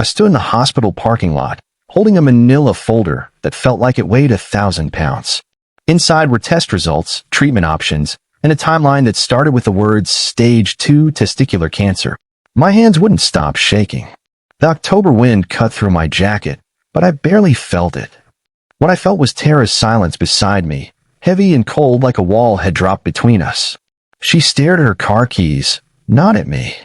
I stood in the hospital parking lot, holding a manila folder that felt like it weighed 1,000 pounds. Inside were test results, treatment options, and a timeline that started with the words Stage 2 testicular cancer. My hands wouldn't stop shaking. The October wind cut through my jacket, but I barely felt it. What I felt was Tara's silence beside me, heavy and cold like a wall had dropped between us. She stared at her car keys, not at me.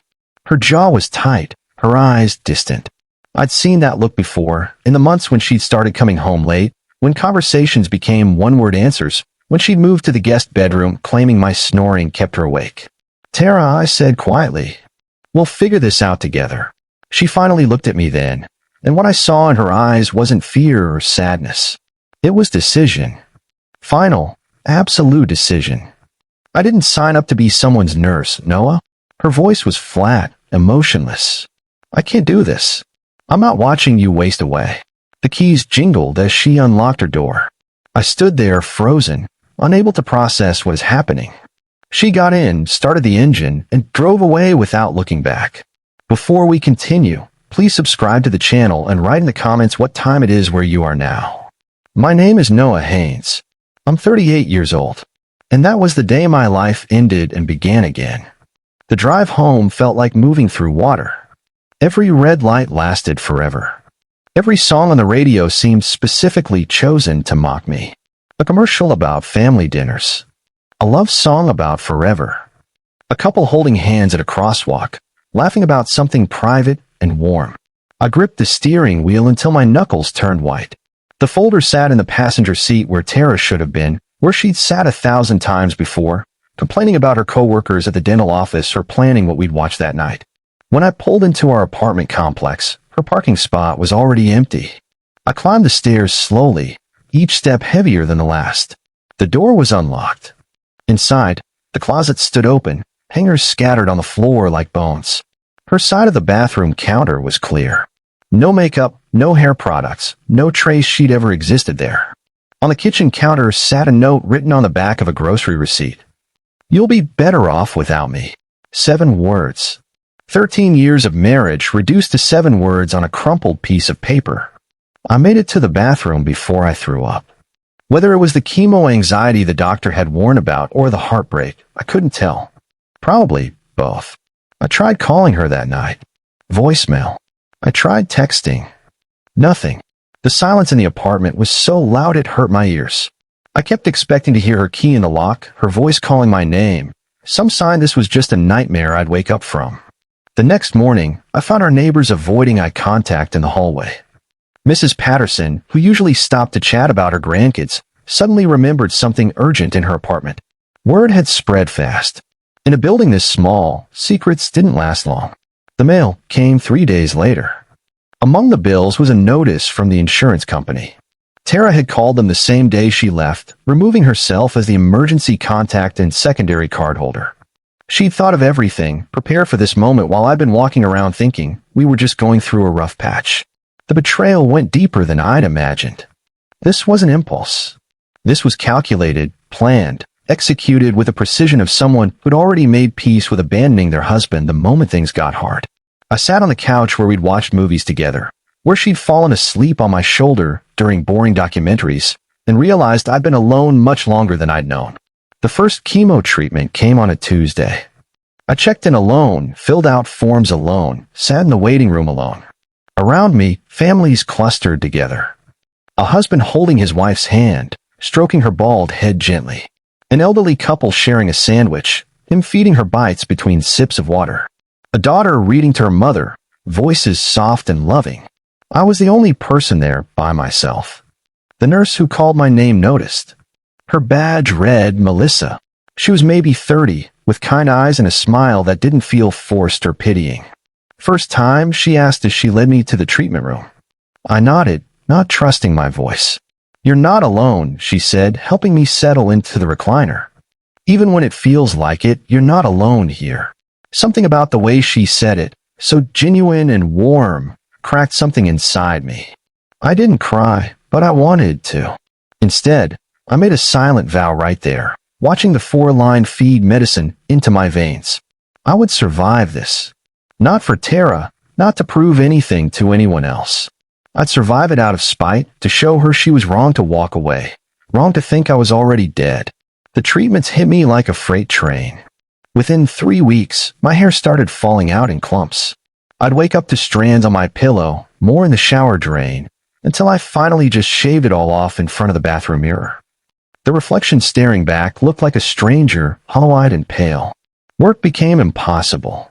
Her jaw was tight, her eyes distant. I'd seen that look before, in the months when she'd started coming home late, when conversations became one-word answers, when she'd moved to the guest bedroom claiming my snoring kept her awake. "Tara," I said quietly, "we'll figure this out together." She finally looked at me then, and what I saw in her eyes wasn't fear or sadness. It was decision. Final, absolute decision. I didn't sign up to be someone's nurse, Noah. Her voice was flat, emotionless. "I can't do this. I'm not watching you waste away." The keys jingled as she unlocked her door. I stood there frozen, unable to process what was happening. She got in, started the engine, and drove away without looking back. Before we continue, please subscribe to the channel and write in the comments what time it is where you are now. My name is Noah Haynes. I'm 38 years old, and that was the day my life ended and began again. The drive home felt like moving through water. Every red light lasted forever. Every song on the radio seemed specifically chosen to mock me. A commercial about family dinners. A love song about forever. A couple holding hands at a crosswalk, laughing about something private and warm. I gripped the steering wheel until my knuckles turned white. The folder sat in the passenger seat where Tara should have been, where she'd sat 1,000 times before, complaining about her coworkers at the dental office or planning what we'd watch that night. When I pulled into our apartment complex, her parking spot was already empty. I climbed the stairs slowly, each step heavier than the last. The door was unlocked. Inside, the closet stood open, hangers scattered on the floor like bones. Her side of the bathroom counter was clear. No makeup, no hair products, no trace she'd ever existed there. On the kitchen counter sat a note written on the back of a grocery receipt. "You'll be better off without me." 7 words. 13 years of marriage reduced to 7 words on a crumpled piece of paper. I made it to the bathroom before I threw up. Whether it was the chemo anxiety the doctor had warned about or the heartbreak, I couldn't tell. Probably both. I tried calling her that night. Voicemail. I tried texting. Nothing. The silence in the apartment was so loud it hurt my ears. I kept expecting to hear her key in the lock, her voice calling my name, some sign this was just a nightmare I'd wake up from. The next morning, I found our neighbors avoiding eye contact in the hallway. Mrs. Patterson, who usually stopped to chat about her grandkids, suddenly remembered something urgent in her apartment. Word had spread fast. In a building this small, secrets didn't last long. The mail came 3 days later. Among the bills was a notice from the insurance company. Tara had called them the same day she left, removing herself as the emergency contact and secondary cardholder. She'd thought of everything, prepared for this moment while I'd been walking around thinking we were just going through a rough patch. The betrayal went deeper than I'd imagined. This wasn't impulse. This was calculated, planned, executed with the precision of someone who'd already made peace with abandoning their husband the moment things got hard. I sat on the couch where we'd watched movies together, where she'd fallen asleep on my shoulder during boring documentaries, and realized I'd been alone much longer than I'd known. The first chemo treatment came on a Tuesday. I checked in alone, filled out forms alone, sat in the waiting room alone. Around me, families clustered together. A husband holding his wife's hand, stroking her bald head gently. An elderly couple sharing a sandwich, him feeding her bites between sips of water. A daughter reading to her mother, voices soft and loving. I was the only person there by myself. The nurse who called my name noticed. Her badge read Melissa. She was maybe 30, with kind eyes and a smile that didn't feel forced or pitying. First time, she asked as she led me to the treatment room. I nodded, not trusting my voice. "You're not alone," she said, helping me settle into the recliner. "Even when it feels like it, you're not alone here." Something about the way she said it, so genuine and warm, cracked something inside me. I didn't cry, but I wanted to. Instead, I made a silent vow right there, watching the 4-line feed medicine into my veins. I would survive this. Not for Tara, not to prove anything to anyone else. I'd survive it out of spite, to show her she was wrong to walk away, wrong to think I was already dead. The treatments hit me like a freight train. Within 3 weeks, my hair started falling out in clumps. I'd wake up to strands on my pillow, more in the shower drain, until I finally just shaved it all off in front of the bathroom mirror. The reflection staring back looked like a stranger, hollow-eyed and pale. Work became impossible.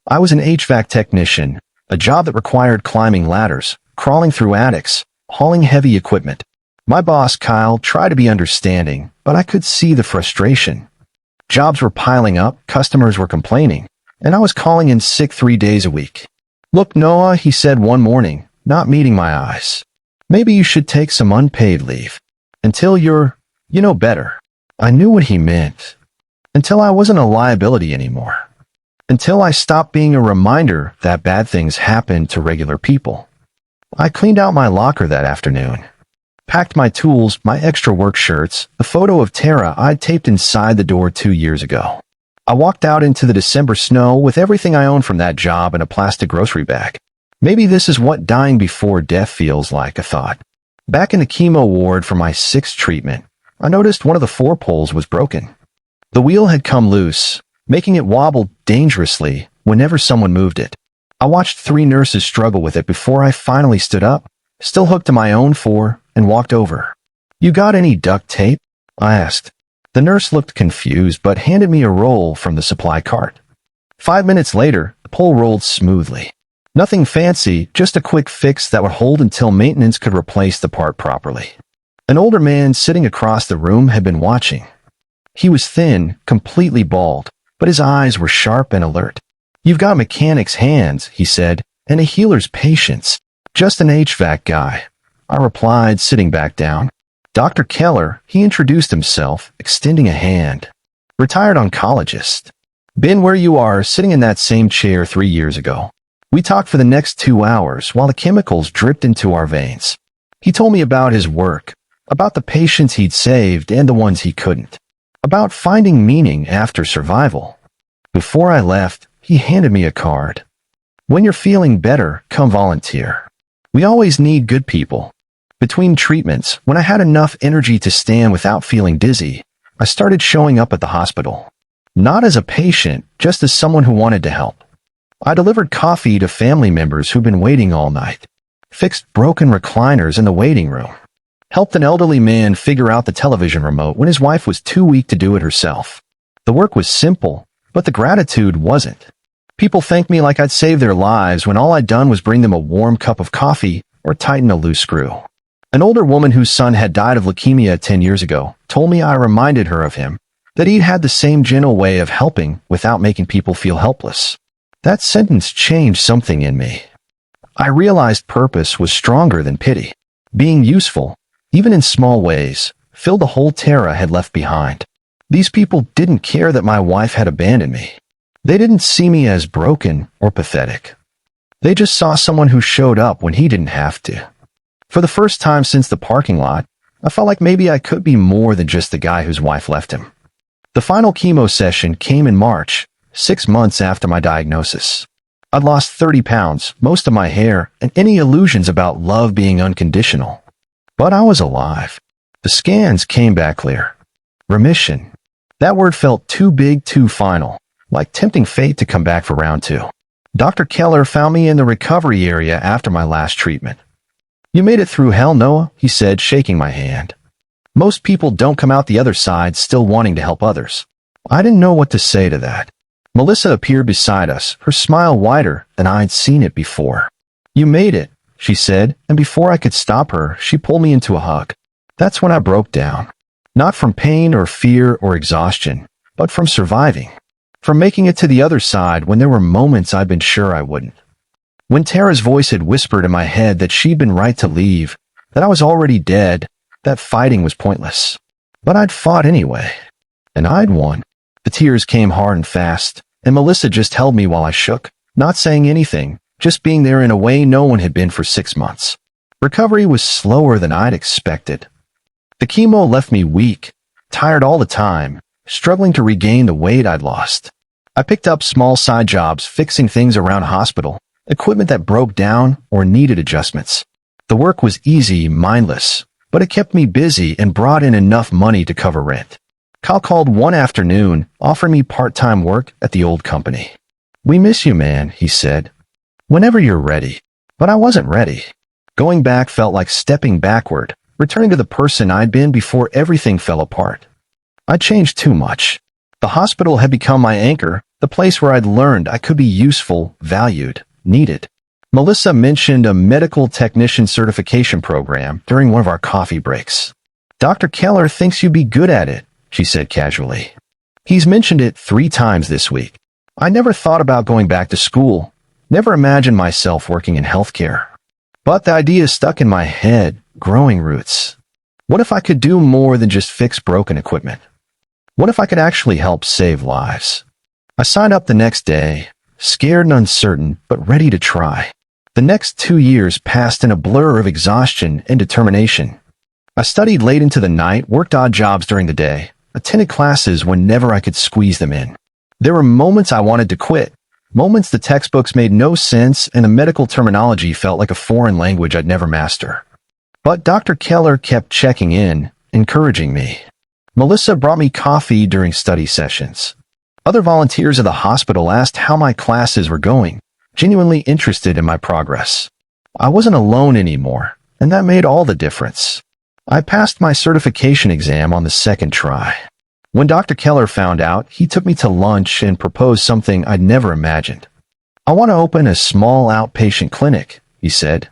I was an HVAC technician, a job that required climbing ladders, crawling through attics, hauling heavy equipment. My boss, Kyle, tried to be understanding, but I could see the frustration. Jobs were piling up, customers were complaining, and I was calling in sick 3 days a week. "Look, Noah," he said one morning, not meeting my eyes. "Maybe you should take some unpaid leave. Until you know better." I knew what he meant. Until I wasn't a liability anymore. Until I stopped being a reminder that bad things happen to regular people. I cleaned out my locker that afternoon. Packed my tools, my extra work shirts, a photo of Tara I'd taped inside the door 2 years ago. I walked out into the December snow with everything I owned from that job in a plastic grocery bag. Maybe this is what dying before death feels like, I thought. Back in the chemo ward for my 6th treatment, I noticed one of the 4 poles was broken. The wheel had come loose, making it wobble dangerously whenever someone moved it. I watched 3 nurses struggle with it before I finally stood up, still hooked to my own 4, and walked over. "You got any duct tape?" I asked. The nurse looked confused but handed me a roll from the supply cart. 5 minutes later, the pole rolled smoothly. Nothing fancy, just a quick fix that would hold until maintenance could replace the part properly. An older man sitting across the room had been watching. He was thin, completely bald, but his eyes were sharp and alert. "You've got a mechanic's hands," he said, "and a healer's patience. Just an HVAC guy," I replied, sitting back down. "Dr. Keller," he introduced himself, extending a hand. "Retired oncologist. Been where you are, sitting in that same chair 3 years ago." We talked for the next 2 hours while the chemicals dripped into our veins. He told me about his work, about the patients he'd saved and the ones he couldn't, about finding meaning after survival. Before I left, he handed me a card. "When you're feeling better, come volunteer. We always need good people." Between treatments, when I had enough energy to stand without feeling dizzy, I started showing up at the hospital. Not as a patient, just as someone who wanted to help. I delivered coffee to family members who'd been waiting all night, fixed broken recliners in the waiting room, helped an elderly man figure out the television remote when his wife was too weak to do it herself. The work was simple, but the gratitude wasn't. People thanked me like I'd saved their lives when all I'd done was bring them a warm cup of coffee or tighten a loose screw. An older woman whose son had died of leukemia 10 years ago told me I reminded her of him, that he'd had the same gentle way of helping without making people feel helpless. That sentence changed something in me. I realized purpose was stronger than pity. Being useful, even in small ways, filled the hole Tara had left behind. These people didn't care that my wife had abandoned me. They didn't see me as broken or pathetic. They just saw someone who showed up when he didn't have to. For the first time since the parking lot, I felt like maybe I could be more than just the guy whose wife left him. The final chemo session came in March, 6 months after my diagnosis. I'd lost 30 pounds, most of my hair, and any illusions about love being unconditional. But I was alive. The scans came back clear. Remission. That word felt too big, too final, like tempting fate to come back for round 2. Dr. Keller found me in the recovery area after my last treatment. "You made it through hell, Noah," he said, shaking my hand. "Most people don't come out the other side still wanting to help others." I didn't know what to say to that. Melissa appeared beside us, her smile wider than I'd seen it before. "You made it," she said, and before I could stop her, she pulled me into a hug. That's when I broke down. Not from pain or fear or exhaustion, but from surviving. From making it to the other side when there were moments I'd been sure I wouldn't. When Tara's voice had whispered in my head that she'd been right to leave, that I was already dead, that fighting was pointless. But I'd fought anyway. And I'd won. The tears came hard and fast, and Melissa just held me while I shook, not saying anything, just being there in a way no one had been for 6 months. Recovery was slower than I'd expected. The chemo left me weak, tired all the time, struggling to regain the weight I'd lost. I picked up small side jobs fixing things around hospital, equipment that broke down or needed adjustments. The work was easy, mindless, but it kept me busy and brought in enough money to cover rent. Kyle called one afternoon, offering me part-time work at the old company. "We miss you, man," he said. "Whenever you're ready." But I wasn't ready. Going back felt like stepping backward, returning to the person I'd been before everything fell apart. I'd changed too much. The hospital had become my anchor, the place where I'd learned I could be useful, valued, needed. Melissa mentioned a medical technician certification program during one of our coffee breaks. "Dr. Keller thinks you'd be good at it," she said casually. "He's mentioned it 3 times this week." I never thought about going back to school, never imagined myself working in healthcare. But the idea stuck in my head, growing roots. What if I could do more than just fix broken equipment? What if I could actually help save lives? I signed up the next day, scared and uncertain, but ready to try. The next 2 years passed in a blur of exhaustion and determination. I studied late into the night, worked odd jobs during the day, attended classes whenever I could squeeze them in. There were moments I wanted to quit, moments the textbooks made no sense and the medical terminology felt like a foreign language I'd never master. But Dr. Keller kept checking in, encouraging me. Melissa brought me coffee during study sessions. Other volunteers at the hospital asked how my classes were going, genuinely interested in my progress. I wasn't alone anymore, and that made all the difference. I passed my certification exam on the 2nd try. When Dr. Keller found out, he took me to lunch and proposed something I'd never imagined. "I want to open a small outpatient clinic," he said.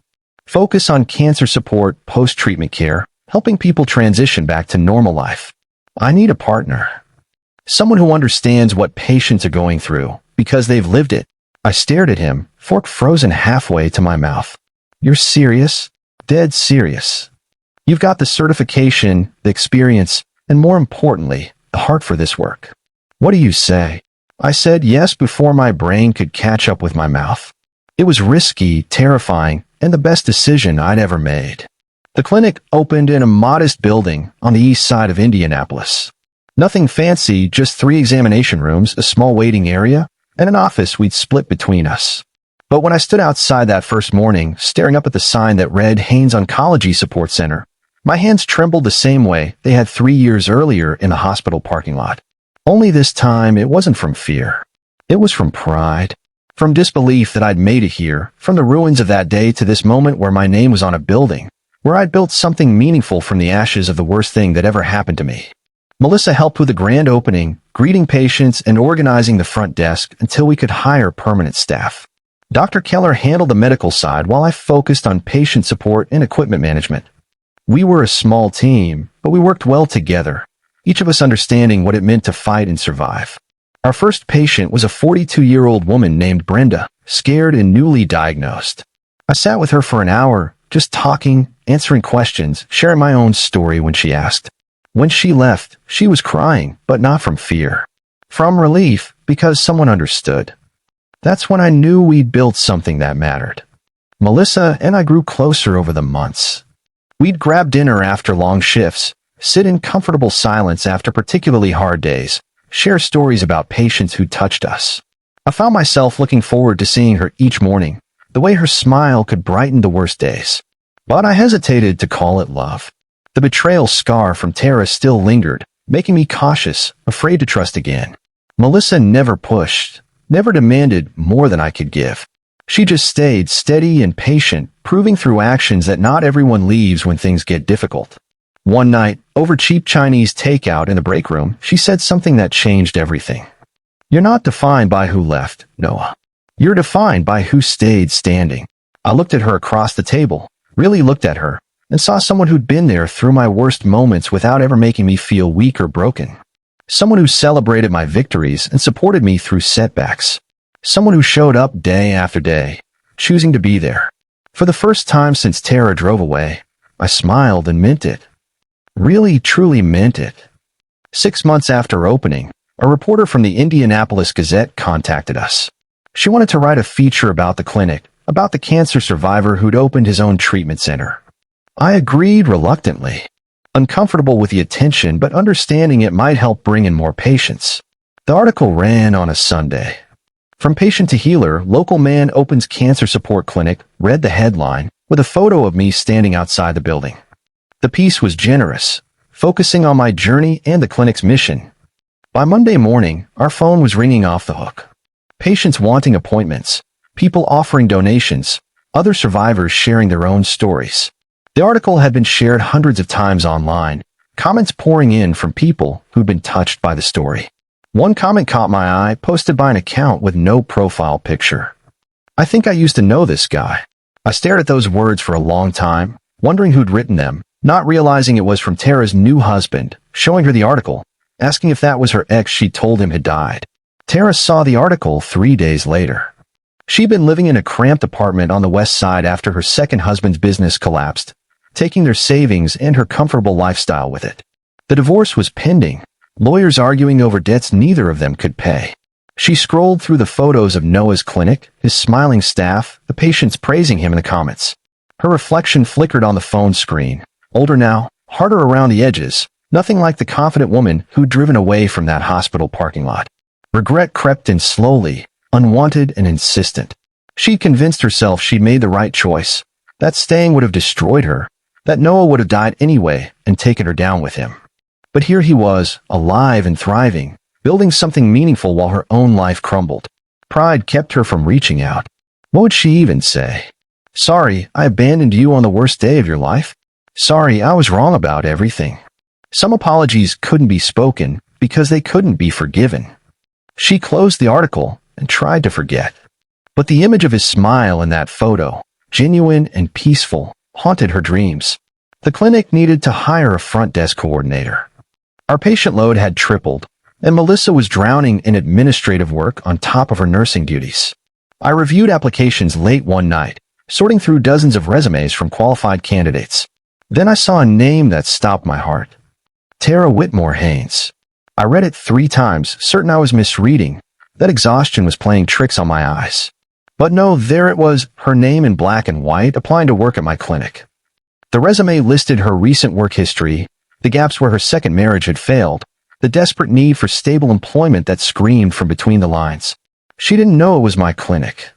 "Focus on cancer support, post-treatment care, helping people transition back to normal life. I need a partner. Someone who understands what patients are going through, because they've lived it." I stared at him, fork frozen halfway to my mouth. "You're serious? Dead serious? You've got the certification, the experience, and more importantly, the heart for this work. What do you say?" I said yes before my brain could catch up with my mouth. It was risky, terrifying, and the best decision I'd ever made. The clinic opened in a modest building on the east side of Indianapolis. Nothing fancy, just 3 examination rooms, a small waiting area, and an office we'd split between us. But when I stood outside that first morning, staring up at the sign that read Haynes Oncology Support Center, my hands trembled the same way they had 3 years earlier in the hospital parking lot. Only this time, it wasn't from fear. It was from pride. From disbelief that I'd made it here, from the ruins of that day to this moment where my name was on a building, where I'd built something meaningful from the ashes of the worst thing that ever happened to me. Melissa helped with the grand opening, greeting patients and organizing the front desk until we could hire permanent staff. Dr. Keller handled the medical side while I focused on patient support and equipment management. We were a small team, but we worked well together, each of us understanding what it meant to fight and survive. Our first patient was a 42-year-old woman named Brenda, scared and newly diagnosed. I sat with her for an hour, just talking, answering questions, sharing my own story when she asked. When she left, she was crying, but not from fear. From relief, because someone understood. That's when I knew we'd built something that mattered. Melissa and I grew closer over the months. We'd grab dinner after long shifts, sit in comfortable silence after particularly hard days, share stories about patients who touched us. I found myself looking forward to seeing her each morning, the way her smile could brighten the worst days. But I hesitated to call it love. The betrayal scar from Tara still lingered, making me cautious, afraid to trust again. Melissa never pushed, never demanded more than I could give. She just stayed steady and patient, proving through actions that not everyone leaves when things get difficult. One night, over cheap Chinese takeout in the break room, she said something that changed everything. "You're not defined by who left, Noah. You're defined by who stayed standing." I looked at her across the table, really looked at her, and saw someone who'd been there through my worst moments without ever making me feel weak or broken. Someone who celebrated my victories and supported me through setbacks. Someone who showed up day after day, choosing to be there. For the first time since Tara drove away, I smiled and meant it. Really, truly meant it. 6 months after opening, a reporter from the Indianapolis Gazette contacted us. She wanted to write a feature about the clinic, about the cancer survivor who'd opened his own treatment center. I agreed reluctantly, uncomfortable with the attention but understanding it might help bring in more patients. The article ran on a Sunday. From patient to healer, local man opens cancer support clinic, read the headline, with a photo of me standing outside the building. The piece was generous, focusing on my journey and the clinic's mission. By Monday morning, our phone was ringing off the hook. Patients wanting appointments, people offering donations, other survivors sharing their own stories. The article had been shared hundreds of times online, comments pouring in from people who'd been touched by the story. One comment caught my eye, posted by an account with no profile picture. "I think I used to know this guy." I stared at those words for a long time, wondering who'd written them, not realizing it was from Tara's new husband, showing her the article, asking if that was her ex she told him had died. Tara saw the article 3 days later. She'd been living in a cramped apartment on the west side after her second husband's business collapsed, taking their savings and her comfortable lifestyle with it. The divorce was pending, lawyers arguing over debts neither of them could pay. She scrolled through the photos of Noah's clinic, his smiling staff, the patients praising him in the comments. Her reflection flickered on the phone screen. Older now, harder around the edges, nothing like the confident woman who'd driven away from that hospital parking lot. Regret crept in slowly, unwanted and insistent. She'd convinced herself she'd made the right choice, that staying would have destroyed her, that Noah would have died anyway and taken her down with him. But here he was, alive and thriving, building something meaningful while her own life crumbled. Pride kept her from reaching out. What would she even say? "Sorry, I abandoned you on the worst day of your life. Sorry, I was wrong about everything." Some apologies couldn't be spoken because they couldn't be forgiven. She closed the article and tried to forget. But the image of his smile in that photo, genuine and peaceful, haunted her dreams. The clinic needed to hire a front desk coordinator. Our patient load had tripled, and Melissa was drowning in administrative work on top of her nursing duties. I reviewed applications late one night, sorting through dozens of resumes from qualified candidates. Then I saw a name that stopped my heart. Tara Whitmore Haynes. I read it 3 times, certain I was misreading, that exhaustion was playing tricks on my eyes. But no, there it was, her name in black and white, applying to work at my clinic. The resume listed her recent work history, the gaps where her second marriage had failed, the desperate need for stable employment that screamed from between the lines. She didn't know it was my clinic.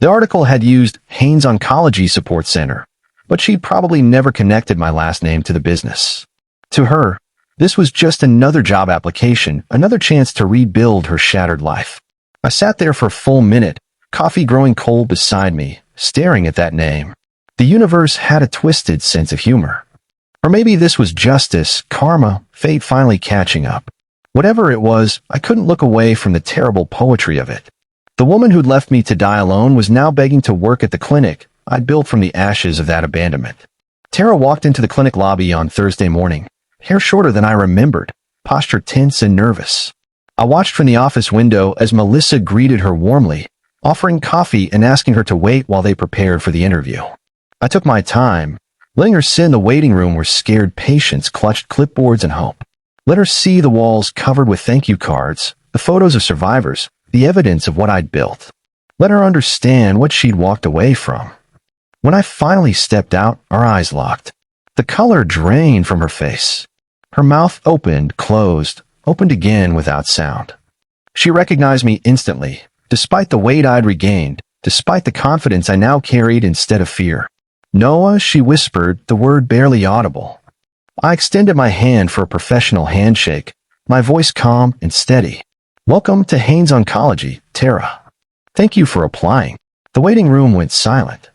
The article had used Haynes Oncology Support Center, but she'd probably never connected my last name to the business. To her, this was just another job application, another chance to rebuild her shattered life. I sat there for a full minute, coffee growing cold beside me, staring at that name. The universe had a twisted sense of humor. Or maybe this was justice, karma, fate finally catching up. Whatever it was, I couldn't look away from the terrible poetry of it. The woman who'd left me to die alone was now begging to work at the clinic I'd built from the ashes of that abandonment. Tara walked into the clinic lobby on Thursday morning, hair shorter than I remembered, posture tense and nervous. I watched from the office window as Melissa greeted her warmly, offering coffee and asking her to wait while they prepared for the interview. I took my time, letting her sit in the waiting room where scared patients clutched clipboards and hope. Let her see the walls covered with thank you cards, the photos of survivors, the evidence of what I'd built. Let her understand what she'd walked away from. When I finally stepped out, our eyes locked. The color drained from her face. Her mouth opened, closed, opened again without sound. She recognized me instantly, despite the weight I'd regained, despite the confidence I now carried instead of fear. "Noah," she whispered, the word barely audible. I extended my hand for a professional handshake, my voice calm and steady. "Welcome to Haynes Oncology, Tara. Thank you for applying." The waiting room went silent.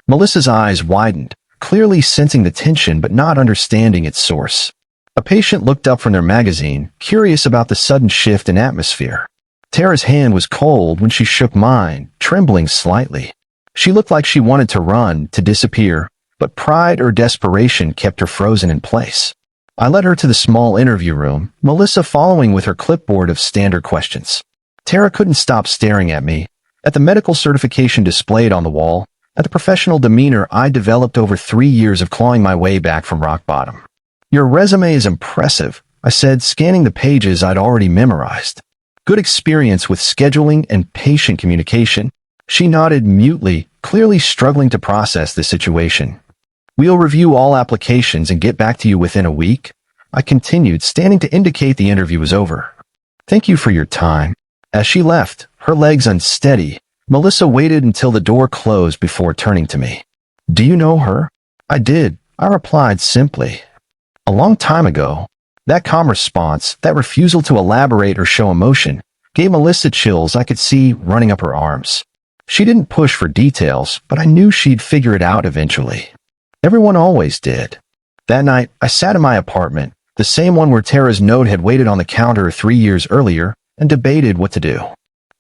Melissa's eyes widened, clearly sensing the tension but not understanding its source. A patient looked up from their magazine, curious about the sudden shift in atmosphere. Tara's hand was cold when she shook mine, trembling slightly. She looked like she wanted to run, to disappear, but pride or desperation kept her frozen in place. I led her to the small interview room, Melissa following with her clipboard of standard questions. Tara couldn't stop staring at me, at the medical certification displayed on the wall, at the professional demeanor I developed over 3 years of clawing my way back from rock bottom. "Your resume is impressive," I said, scanning the pages I'd already memorized. "Good experience with scheduling and patient communication." She nodded mutely, clearly struggling to process the situation. "We'll review all applications and get back to you within a week," I continued, standing to indicate the interview was over. "Thank you for your time." As she left, Her legs unsteady, Melissa waited until the door closed before turning to me. "Do you know her?" "I did," I replied simply. "A long time ago." That calm response, that refusal to elaborate or show emotion, gave Melissa chills I could see running up her arms. She didn't push for details, but I knew she'd figure it out eventually. Everyone always did. That night, I sat in my apartment, the same one where Tara's note had waited on the counter 3 years earlier, and debated what to do.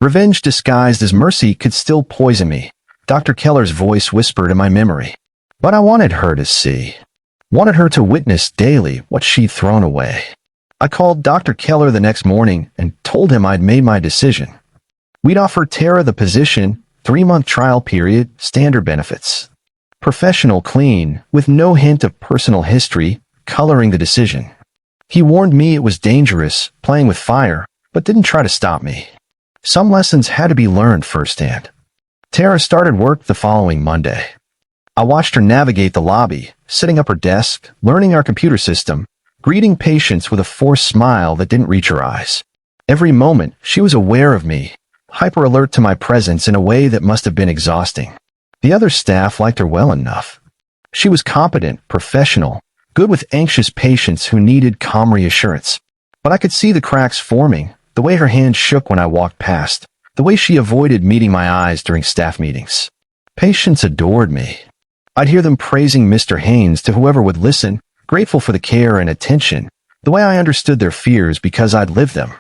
Revenge disguised as mercy could still poison me, Dr. Keller's voice whispered in my memory. But I wanted her to see. Wanted her to witness daily what she'd thrown away. I called Dr. Keller the next morning and told him I'd made my decision. We'd offered Tara the position, 3-month trial period, standard benefits. Professional clean, with no hint of personal history, coloring the decision. He warned me it was dangerous, playing with fire, but didn't try to stop me. Some lessons had to be learned firsthand. Tara started work the following Monday. I watched her navigate the lobby, setting up her desk, learning our computer system, greeting patients with a forced smile that didn't reach her eyes. Every moment, she was aware of me, hyper-alert to my presence in a way that must have been exhausting. The other staff liked her well enough. She was competent, professional, good with anxious patients who needed calm reassurance. But I could see the cracks forming, the way her hand shook when I walked past, the way she avoided meeting my eyes during staff meetings. Patients adored me. I'd hear them praising Mr. Haynes to whoever would listen, grateful for the care and attention, the way I understood their fears because I'd lived them.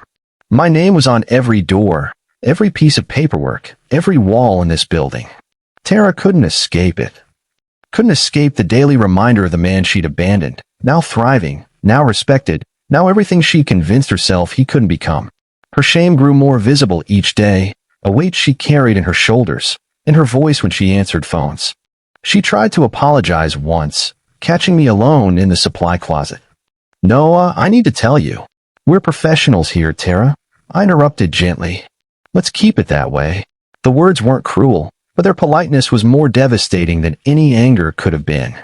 My name was on every door, every piece of paperwork, every wall in this building. Tara couldn't escape it. Couldn't escape the daily reminder of the man she'd abandoned, now thriving, now respected, now everything she convinced herself he couldn't become. Her shame grew more visible each day, a weight she carried in her shoulders, in her voice when she answered phones. She tried to apologize once, catching me alone in the supply closet. "Noah, I need to tell you. We're professionals here, Tara," I interrupted gently. "Let's keep it that way." The words weren't cruel, but their politeness was more devastating than any anger could have been.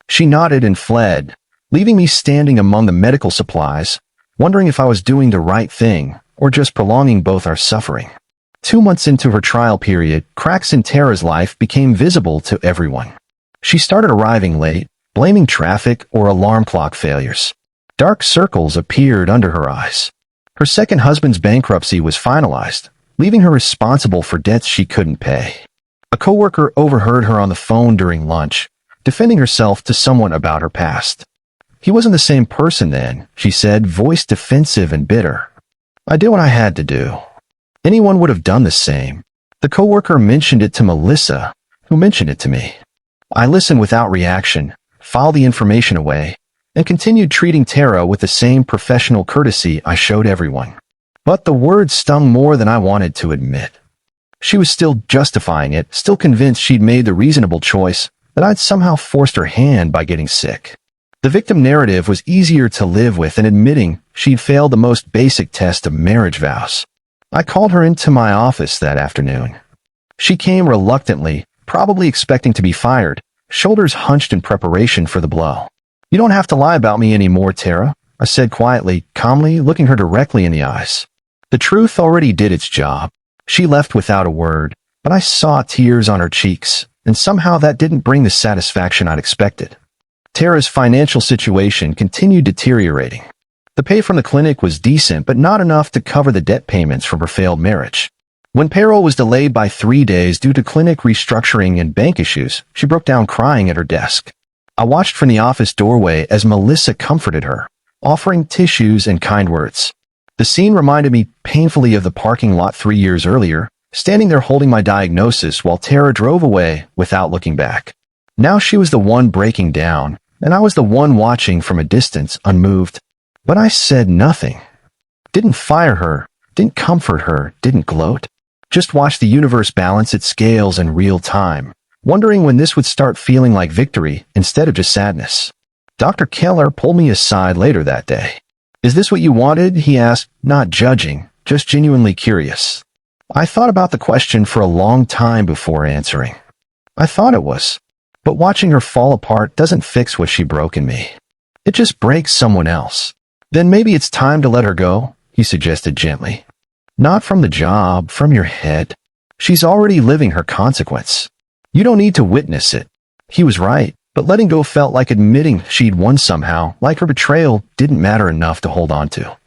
She nodded and fled, leaving me standing among the medical supplies, wondering if I was doing the right thing or just prolonging both our suffering. 2 months into her trial period, cracks in Tara's life became visible to everyone. She started arriving late, blaming traffic or alarm clock failures. Dark circles appeared under her eyes. Her second husband's bankruptcy was finalized, leaving her responsible for debts she couldn't pay. A coworker overheard her on the phone during lunch, defending herself to someone about her past. "He wasn't the same person then," she said, voice defensive and bitter. "I did what I had to do. Anyone would have done the same." The coworker mentioned it to Melissa, who mentioned it to me. I listened without reaction, filed the information away, and continued treating Tara with the same professional courtesy I showed everyone. But the words stung more than I wanted to admit. She was still justifying it, still convinced she'd made the reasonable choice, that I'd somehow forced her hand by getting sick. The victim narrative was easier to live with than admitting she'd failed the most basic test of marriage vows. I called her into my office that afternoon. She came reluctantly, probably expecting to be fired, shoulders hunched in preparation for the blow. "You don't have to lie about me anymore, Tara," I said quietly, calmly, looking her directly in the eyes. The truth already did its job. She left without a word, but I saw tears on her cheeks, and somehow that didn't bring the satisfaction I'd expected. Tara's financial situation continued deteriorating. The pay from the clinic was decent, but not enough to cover the debt payments from her failed marriage. When payroll was delayed by 3 days due to clinic restructuring and bank issues, she broke down crying at her desk. I watched from the office doorway as Melissa comforted her, offering tissues and kind words. The scene reminded me painfully of the parking lot 3 years earlier, standing there holding my diagnosis while Tara drove away without looking back. Now she was the one breaking down, and I was the one watching from a distance, unmoved. But I said nothing. Didn't fire her, didn't comfort her, didn't gloat. Just watched the universe balance its scales in real time, wondering when this would start feeling like victory instead of just sadness. Dr. Keller pulled me aside later that day. "Is this what you wanted?" he asked, not judging, just genuinely curious. I thought about the question for a long time before answering. I thought it was. But watching her fall apart doesn't fix what she broke in me. It just breaks someone else. "Then maybe it's time to let her go," he suggested gently. Not from the job, from your head. She's already living her consequence. You don't need to witness it. He was right, but letting go felt like admitting she'd won somehow, like her betrayal didn't matter enough to hold on to.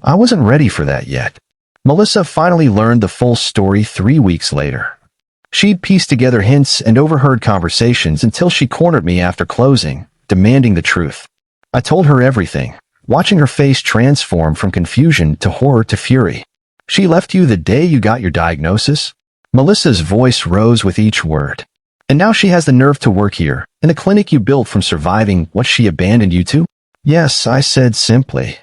I wasn't ready for that yet. Melissa finally learned the full story 3 weeks later. She'd pieced together hints and overheard conversations until she cornered me after closing, demanding the truth. I told her everything, watching her face transform from confusion to horror to fury. She left you the day you got your diagnosis? Melissa's voice rose with each word. And now she has the nerve to work here, in a clinic you built from surviving what she abandoned you to? Yes, I said simply.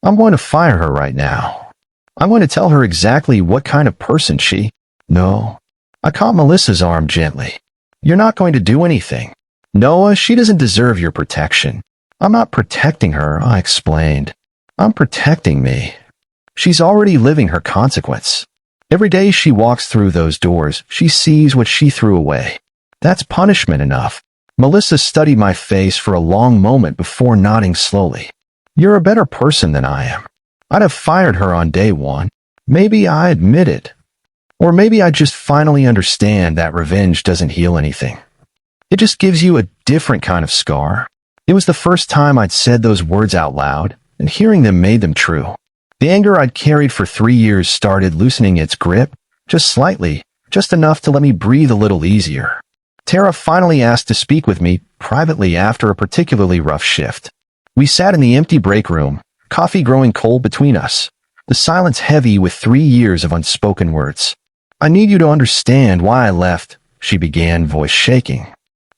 I'm going to fire her right now. I'm going to tell her exactly what kind of person she... No. I caught Melissa's arm gently. You're not going to do anything. Noah, she doesn't deserve your protection. I'm not protecting her, I explained. I'm protecting me. She's already living her consequence. Every day she walks through those doors, she sees what she threw away. That's punishment enough. Melissa studied my face for a long moment before nodding slowly. You're a better person than I am. I'd have fired her on day one. Maybe I admit it. Or maybe I just finally understand that revenge doesn't heal anything. It just gives you a different kind of scar. It was the first time I'd said those words out loud, and hearing them made them true. The anger I'd carried for 3 years started loosening its grip, just slightly, just enough to let me breathe a little easier. Tara finally asked to speak with me privately after a particularly rough shift. We sat in the empty break room, coffee growing cold between us, the silence heavy with 3 years of unspoken words. I need you to understand why I left, she began, voice shaking.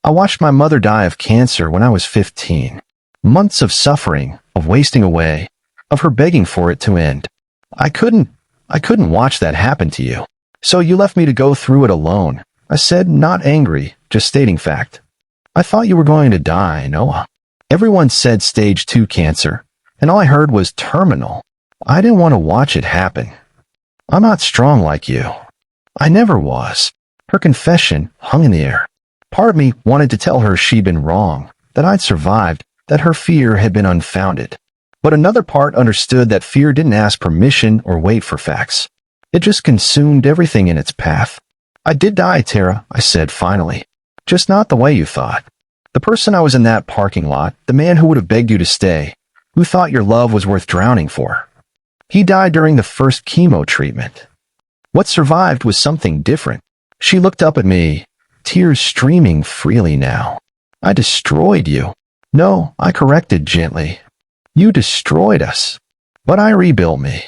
I watched my mother die of cancer when I was 15. Months of suffering, of wasting away, of her begging for it to end. I couldn't watch that happen to you. So you left me to go through it alone. I said, not angry, just stating fact. I thought you were going to die, Noah. Everyone said stage 2 cancer, and all I heard was terminal. I didn't want to watch it happen. I'm not strong like you. I never was. Her confession hung in the air. Part of me wanted to tell her she'd been wrong, that I'd survived, that her fear had been unfounded. But another part understood that fear didn't ask permission or wait for facts. It just consumed everything in its path. I did die, Tara, I said finally. Just not the way you thought. The person I was in that parking lot, the man who would have begged you to stay, who thought your love was worth drowning for. He died during the first chemo treatment. What survived was something different. She looked up at me, tears streaming freely now. I destroyed you. No, I corrected gently. You destroyed us. But I rebuilt me.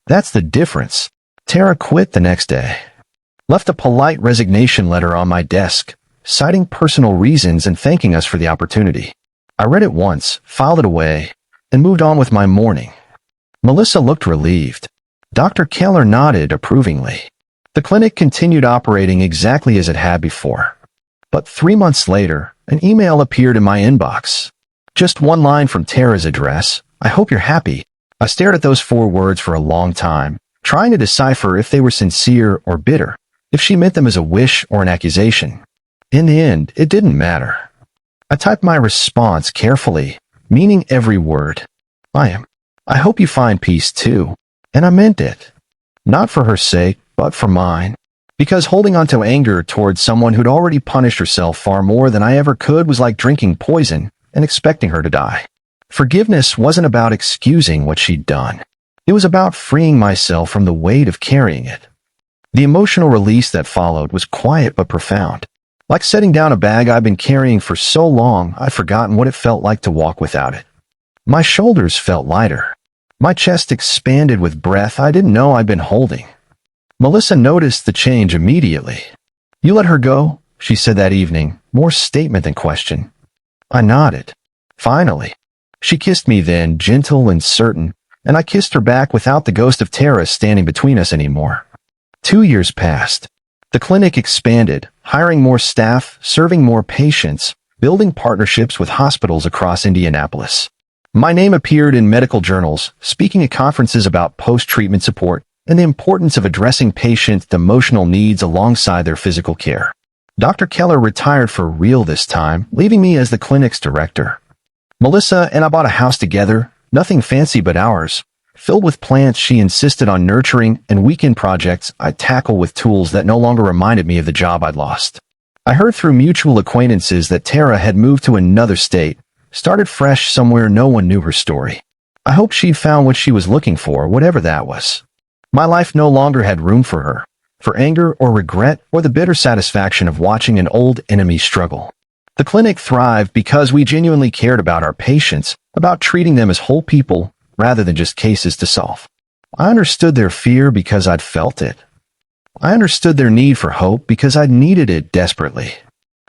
That's the difference. Tara quit the next day. Left a polite resignation letter on my desk, citing personal reasons and thanking us for the opportunity. I read it once, filed it away, and moved on with my morning. Melissa looked relieved. Dr. Keller nodded approvingly. The clinic continued operating exactly as it had before. But 3 months later, an email appeared in my inbox. Just one line from Tara's address. I hope you're happy. I stared at those 4 words for a long time, trying to decipher if they were sincere or bitter, if she meant them as a wish or an accusation. In the end, it didn't matter. I typed my response carefully, meaning every word. I hope you find peace too. And I meant it. Not for her sake, but for mine. Because holding on to anger towards someone who'd already punished herself far more than I ever could was like drinking poison and expecting her to die. Forgiveness wasn't about excusing what she'd done. It was about freeing myself from the weight of carrying it. The emotional release that followed was quiet but profound. Like setting down a bag I'd been carrying for so long, I'd forgotten what it felt like to walk without it. My shoulders felt lighter. My chest expanded with breath I didn't know I'd been holding. Melissa noticed the change immediately. You let her go, she said that evening, more statement than question. I nodded. Finally. She kissed me then, gentle and certain, and I kissed her back without the ghost of Tara standing between us anymore. 2 years passed. The clinic expanded, hiring more staff, serving more patients, building partnerships with hospitals across Indianapolis. My name appeared in medical journals, speaking at conferences about post-treatment support and the importance of addressing patients' emotional needs alongside their physical care. Dr. Keller retired for real this time, leaving me as the clinic's director. Melissa and I bought a house together, nothing fancy but ours, filled with plants she insisted on nurturing and weekend projects I'd tackle with tools that no longer reminded me of the job I'd lost. I heard through mutual acquaintances that Tara had moved to another state, started fresh somewhere no one knew her story. I hoped she'd found what she was looking for, whatever that was. My life no longer had room for her, for anger or regret or the bitter satisfaction of watching an old enemy struggle. The clinic thrived because we genuinely cared about our patients, about treating them as whole people rather than just cases to solve. I understood their fear because I'd felt it. I understood their need for hope because I'd needed it desperately.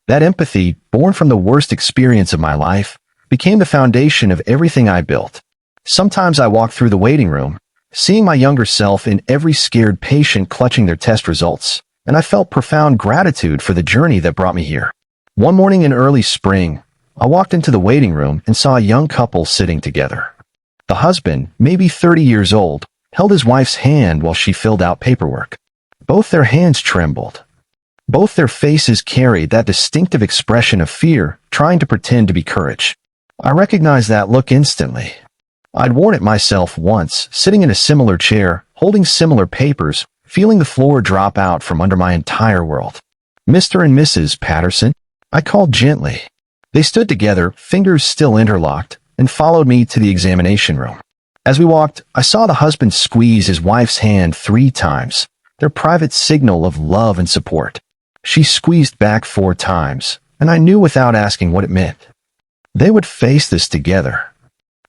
That empathy, born from the worst experience of my life, became the foundation of everything I built. Sometimes I walked through the waiting room, seeing my younger self in every scared patient clutching their test results, and I felt profound gratitude for the journey that brought me here. One morning in early spring, I walked into the waiting room and saw a young couple sitting together. The husband, maybe 30 years old, held his wife's hand while she filled out paperwork. Both their hands trembled. Both their faces carried that distinctive expression of fear, trying to pretend to be courage. I recognized that look instantly. I'd worn it myself once, sitting in a similar chair, holding similar papers, feeling the floor drop out from under my entire world. "Mr. and Mrs. Patterson," I called gently. They stood together, fingers still interlocked, and followed me to the examination room. As we walked, I saw the husband squeeze his wife's hand 3 times, their private signal of love and support. She squeezed back 4 times, and I knew without asking what it meant. They would face this together.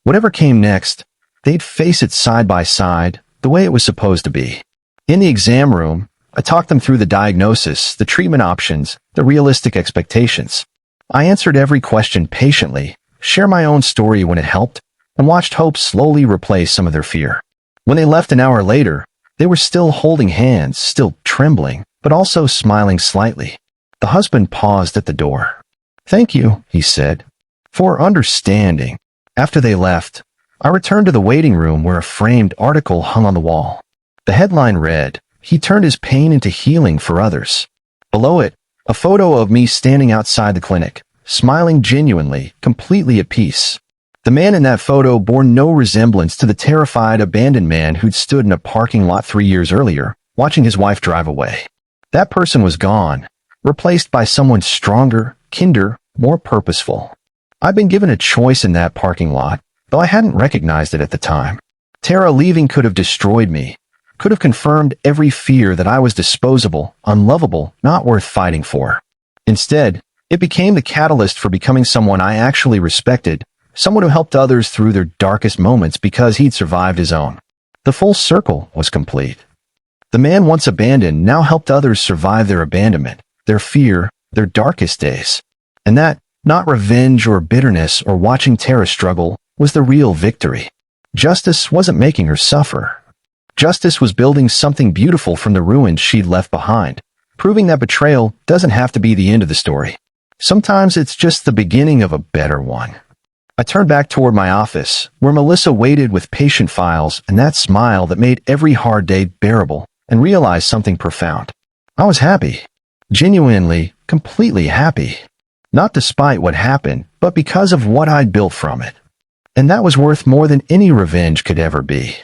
Whatever came next, they'd face it side by side, the way it was supposed to be. In the exam room, I talked them through the diagnosis, the treatment options, the realistic expectations. I answered every question patiently, shared my own story when it helped, and watched hope slowly replace some of their fear. When they left an hour later, they were still holding hands, still trembling, but also smiling slightly. The husband paused at the door. "Thank you," he said, "for understanding." After they left, I returned to the waiting room where a framed article hung on the wall. The headline read, "He turned his pain into healing for others." Below it, a photo of me standing outside the clinic, smiling genuinely, completely at peace. The man in that photo bore no resemblance to the terrified, abandoned man who'd stood in a parking lot 3 years earlier, watching his wife drive away. That person was gone, replaced by someone stronger, kinder, more purposeful. I'd been given a choice in that parking lot, though I hadn't recognized it at the time. Tara leaving could have destroyed me, could have confirmed every fear that I was disposable, unlovable, not worth fighting for. Instead, it became the catalyst for becoming someone I actually respected, someone who helped others through their darkest moments because he'd survived his own. The full circle was complete. The man once abandoned now helped others survive their abandonment, their fear, their darkest days. And that, not revenge or bitterness or watching Tara struggle, was the real victory. Justice wasn't making her suffer. Justice was building something beautiful from the ruins she'd left behind, proving that betrayal doesn't have to be the end of the story. Sometimes it's just the beginning of a better one. I turned back toward my office, where Melissa waited with patient files and that smile that made every hard day bearable, and realized something profound. I was happy. Genuinely, completely happy. Not despite what happened, but because of what I'd built from it. And that was worth more than any revenge could ever be.